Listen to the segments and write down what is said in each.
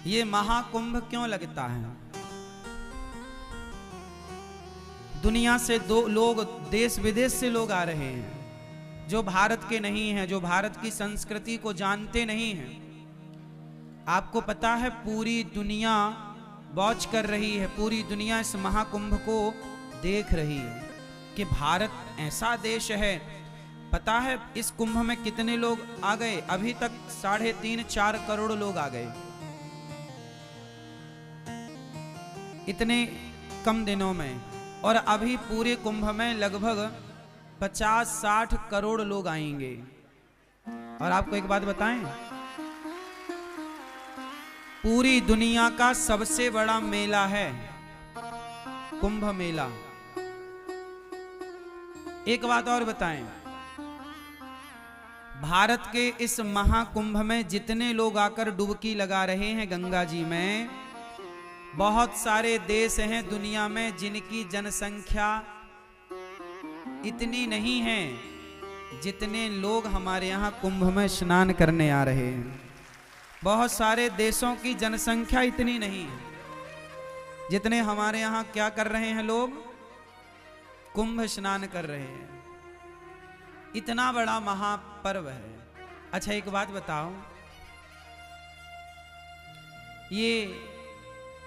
ये महाकुंभ क्यों लगता है? दुनिया से दो लोग, देश विदेश से लोग आ रहे हैं जो भारत के नहीं हैं, जो भारत की संस्कृति को जानते नहीं हैं। आपको पता है पूरी दुनिया वॉच कर रही है, पूरी दुनिया इस महाकुंभ को देख रही है कि भारत ऐसा देश है। पता है इस कुंभ में कितने लोग आ गए? अभी तक 3.5-4 करोड़ लोग आ गए, इतने कम दिनों में। और अभी पूरे कुंभ में लगभग 50-60 करोड़ लोग आएंगे। और आपको एक बात बताएं, पूरी दुनिया का सबसे बड़ा मेला है कुंभ मेला। एक बात और बताएं, भारत के इस महाकुंभ में जितने लोग आकर डुबकी लगा रहे हैं गंगा जी में, बहुत सारे देश हैं दुनिया में जिनकी जनसंख्या इतनी नहीं है जितने लोग हमारे यहाँ कुंभ में स्नान करने आ रहे हैं। बहुत सारे देशों की जनसंख्या इतनी नहीं है जितने हमारे यहाँ क्या कर रहे हैं लोग, कुंभ स्नान कर रहे हैं। इतना बड़ा महापर्व है। अच्छा एक बात बताओ, ये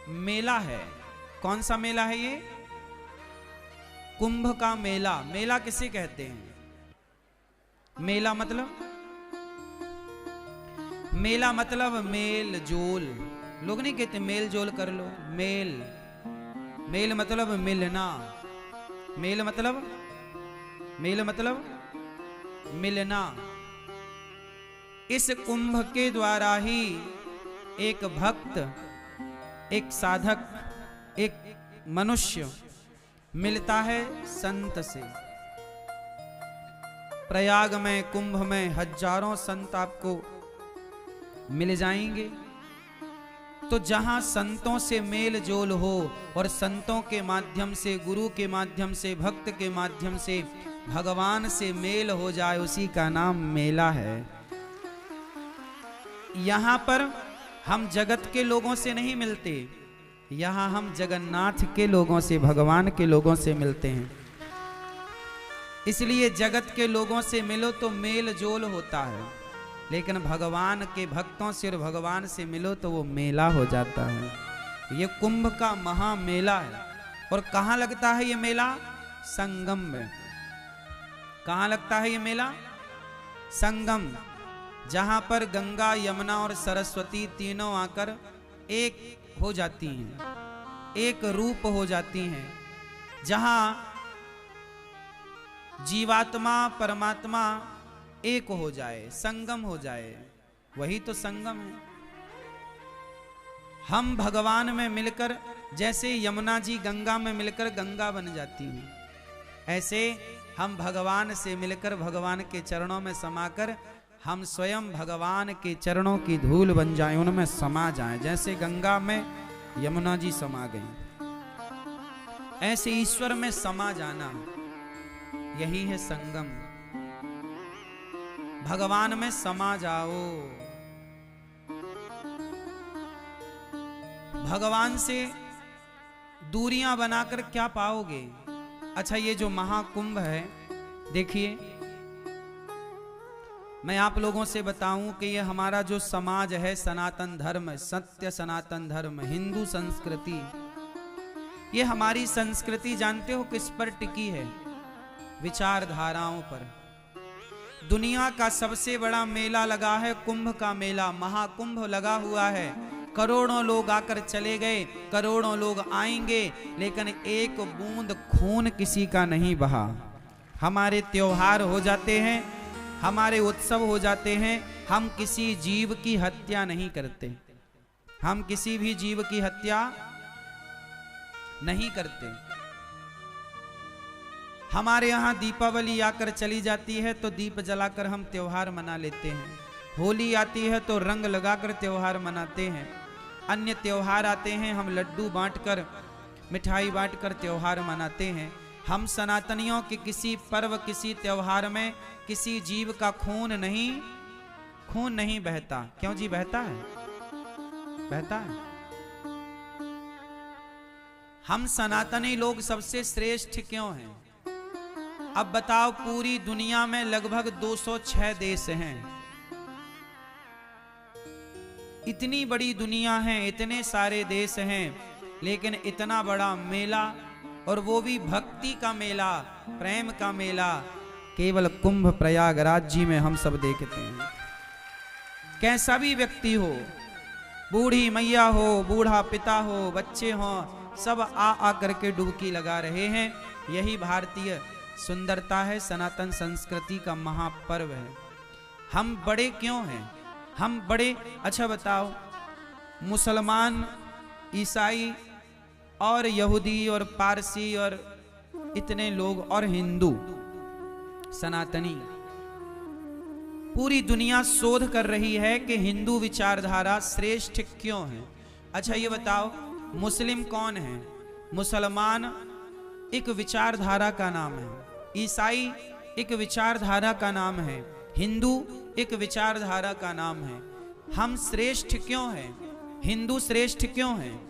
मेला है, कौन सा मेला है ये? कुंभ का मेला। मेला किसे कहते हैं? मेला मतलब, मेला मतलब मेल जोल। लोग नहीं कहते मेल जोल कर लो, मेल, मेल मतलब मिलना, मेल मतलब, मेल मतलब मिलना। इस कुंभ के द्वारा ही एक भक्त, एक साधक, एक मनुष्य मिलता है संत से। प्रयाग में, कुंभ में हजारों संत आपको मिल जाएंगे। तो जहां संतों से मेल जोल हो और संतों के माध्यम से, गुरु के माध्यम से, भक्त के माध्यम से भगवान से मेल हो जाए, उसी का नाम मेला है। यहां पर हम जगत के लोगों से नहीं मिलते, यहां हम जगन्नाथ के लोगों से, भगवान के लोगों से मिलते हैं। इसलिए जगत के लोगों से मिलो तो मेल जोल होता है, लेकिन भगवान के भक्तों से और भगवान से मिलो तो वो मेला हो जाता है। ये कुंभ का महामेला है। और कहाँ लगता है ये मेला? संगम में। कहाँ लगता है ये मेला? संगम, जहां पर गंगा, यमुना और सरस्वती तीनों आकर एक हो जाती हैं, एक रूप हो जाती हैं। जहां जीवात्मा परमात्मा एक हो जाए, संगम हो जाए, वही तो संगम है। हम भगवान में मिलकर, जैसे यमुना जी गंगा में मिलकर गंगा बन जाती हैं, ऐसे हम भगवान से मिलकर भगवान के चरणों में समाकर हम स्वयं भगवान के चरणों की धूल बन जाएं, उनमें समा जाएं। जैसे गंगा में यमुना जी समा गई, ऐसे ईश्वर में समा जाना, यही है संगम। भगवान में समा जाओ। भगवान से दूरियां बनाकर क्या पाओगे? अच्छा ये जो महाकुंभ है, देखिए मैं आप लोगों से बताऊं कि ये हमारा जो समाज है, सनातन धर्म, सत्य सनातन धर्म, हिंदू संस्कृति, ये हमारी संस्कृति जानते हो किस पर टिकी है? विचारधाराओं पर। दुनिया का सबसे बड़ा मेला लगा है कुंभ का मेला, महाकुंभ लगा हुआ है। करोड़ों लोग आकर चले गए, करोड़ों लोग आएंगे, लेकिन एक बूंद खून किसी का नहीं बहा। हमारे त्योहार हो जाते हैं, हमारे उत्सव हो जाते हैं, हम किसी जीव की हत्या नहीं करते, हम किसी भी जीव की हत्या नहीं करते। हमारे यहाँ दीपावली आकर चली जाती है तो दीप जलाकर हम त्योहार मना लेते हैं। होली आती है तो रंग लगाकर त्योहार मनाते हैं। अन्य त्योहार आते हैं, हम लड्डू बांटकर, मिठाई बांटकर त्योहार मनाते हैं। हम सनातनियों के किसी पर्व, किसी त्योहार में किसी जीव का खून नहीं बहता। क्यों जी बहता है? बहता है। हम सनातनी लोग सबसे श्रेष्ठ क्यों हैं? अब बताओ, पूरी दुनिया में लगभग 206 देश हैं। इतनी बड़ी दुनिया है, इतने सारे देश हैं, लेकिन इतना बड़ा मेला, और वो भी भक्ति का मेला, प्रेम का मेला, केवल कुंभ प्रयागराज जी में हम सब देखते हैं। कैसा भी व्यक्ति हो, बूढ़ी मैया हो, बूढ़ा पिता हो, बच्चे हो, सब आ करके डुबकी लगा रहे हैं। यही भारतीय सुंदरता है, सनातन संस्कृति का महापर्व है। हम बड़े क्यों हैं? हम बड़े, अच्छा बताओ, मुसलमान, ईसाई और यहूदी और पारसी और इतने लोग और हिंदू सनातनी, पूरी दुनिया शोध कर रही है कि हिंदू विचारधारा श्रेष्ठ क्यों है। अच्छा ये बताओ, मुस्लिम कौन है? मुसलमान एक विचारधारा का नाम है, ईसाई एक विचारधारा का नाम है, हिंदू एक विचारधारा का नाम है। हम श्रेष्ठ क्यों हैं? हिंदू श्रेष्ठ क्यों हैं?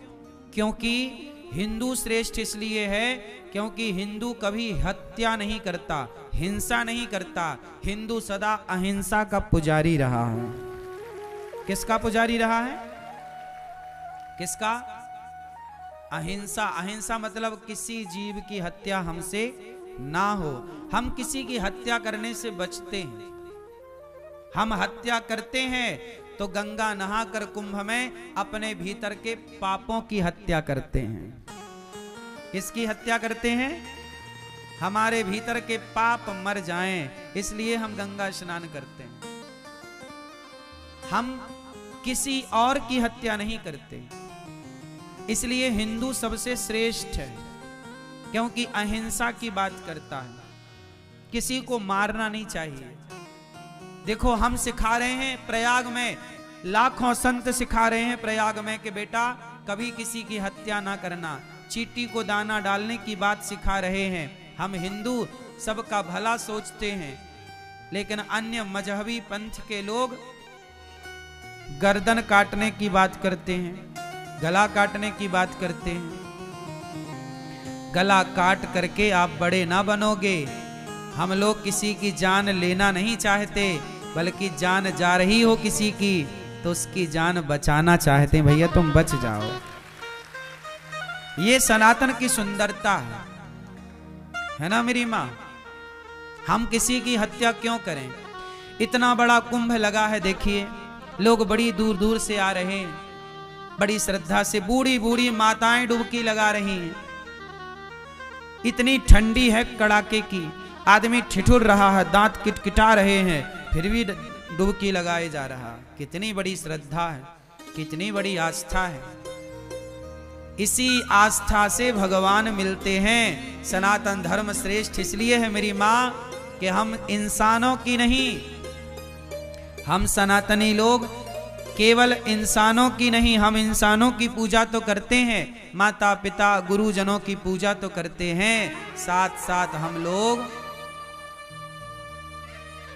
क्योंकि हिंदू श्रेष्ठ इसलिए है क्योंकि हिंदू कभी हत्या नहीं करता, हिंसा नहीं करता। हिंदू सदा अहिंसा का पुजारी रहा है। किसका पुजारी रहा है? किसका? अहिंसा। अहिंसा मतलब किसी जीव की हत्या हमसे ना हो। हम किसी की हत्या करने से बचते हैं। हम हत्या करते हैं तो गंगा नहाकर कुंभ में अपने भीतर के पापों की हत्या करते हैं। किसकी हत्या करते हैं? हमारे भीतर के पाप मर जाएं, इसलिए हम गंगा स्नान करते हैं। हम किसी और की हत्या नहीं करते। इसलिए हिंदू सबसे श्रेष्ठ है, क्योंकि अहिंसा की बात करता है। किसी को मारना नहीं चाहिए। देखो, हम सिखा रहे हैं प्रयाग में, लाखों संत सिखा रहे हैं प्रयाग में कि बेटा कभी किसी की हत्या ना करना, चींटी को दाना डालने की बात सिखा रहे हैं। हम हिंदू सबका भला सोचते हैं, लेकिन अन्य मजहबी पंथ के लोग गर्दन काटने की बात करते हैं, गला काटने की बात करते हैं। गला काट करके आप बड़े ना बनोगे। हम लोग किसी की जान लेना नहीं चाहते, बल्कि जान जा रही हो किसी की तो उसकी जान बचाना चाहते हैं। भैया तुम बच जाओ। ये सनातन की सुंदरता है ना मेरी माँ। हम किसी की हत्या क्यों करें? इतना बड़ा कुंभ लगा है, देखिए लोग बड़ी दूर दूर से आ रहे हैं, बड़ी श्रद्धा से बूढ़ी बूढ़ी माताएं डुबकी लगा रही हैं। इतनी ठंडी है कड़ाके की, आदमी ठिठुर रहा है, दांत किटकिटा रहे हैं, फिर भी डुबकी लगाए जा रहा। कितनी बड़ी श्रद्धा है, कितनी बड़ी आस्था है। इसी आस्था से भगवान मिलते हैं। सनातन धर्म श्रेष्ठ इसलिए है मेरी माँ कि हम इंसानों की नहीं, हम सनातनी लोग केवल इंसानों की नहीं, हम इंसानों की पूजा तो करते हैं, माता पिता गुरुजनों की पूजा तो करते हैं, साथ साथ हम लोग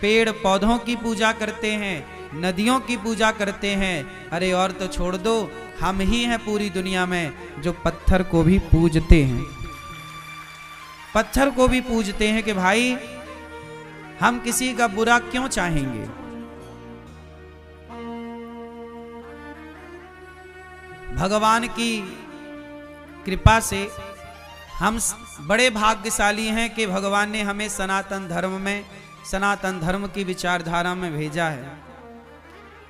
पेड़ पौधों की पूजा करते हैं, नदियों की पूजा करते हैं। अरे और तो छोड़ दो, हम ही हैं पूरी दुनिया में जो पत्थर को भी पूजते हैं। पत्थर को भी पूजते हैं कि भाई हम किसी का बुरा क्यों चाहेंगे। भगवान की कृपा से हम बड़े भाग्यशाली हैं कि भगवान ने हमें सनातन धर्म में, सनातन धर्म की विचारधारा में भेजा है।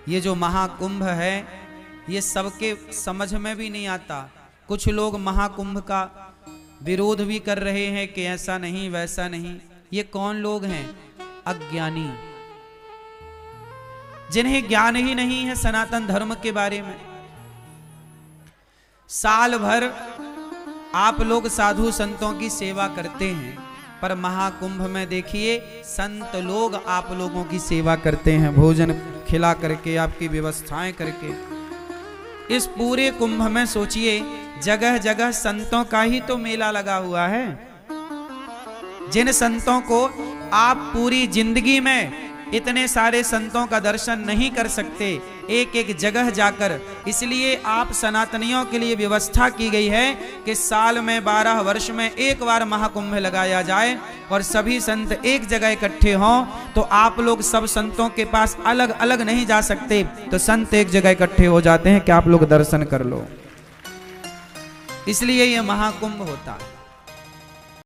ये जो महाकुंभ है ये सबके समझ में भी नहीं आता। कुछ लोग महाकुंभ का विरोध भी कर रहे हैं कि ऐसा नहीं वैसा नहीं। ये कौन लोग हैं? अज्ञानी, जिन्हें ज्ञान ही नहीं है सनातन धर्म के बारे में। साल भर आप लोग साधु संतों की सेवा करते हैं, पर महाकुंभ में देखिए संत लोग आप लोगों की सेवा करते हैं, भोजन खिला करके, आपकी व्यवस्थाएं करके। इस पूरे कुंभ में सोचिए जगह जगह संतों का ही तो मेला लगा हुआ है। जिन संतों को आप पूरी जिंदगी में, इतने सारे संतों का दर्शन नहीं कर सकते, एक एक जगह जाकर, इसलिए आप सनातनियों के लिए व्यवस्था की गई है कि साल में 12 वर्ष में एक बार महाकुंभ लगाया जाए और सभी संत एक जगह इकट्ठे हों। तो आप लोग सब संतों के पास अलग अलग नहीं जा सकते, तो संत एक जगह इकट्ठे हो जाते हैं कि आप लोग दर्शन कर लो, इसलिए यह महाकुंभ होता है।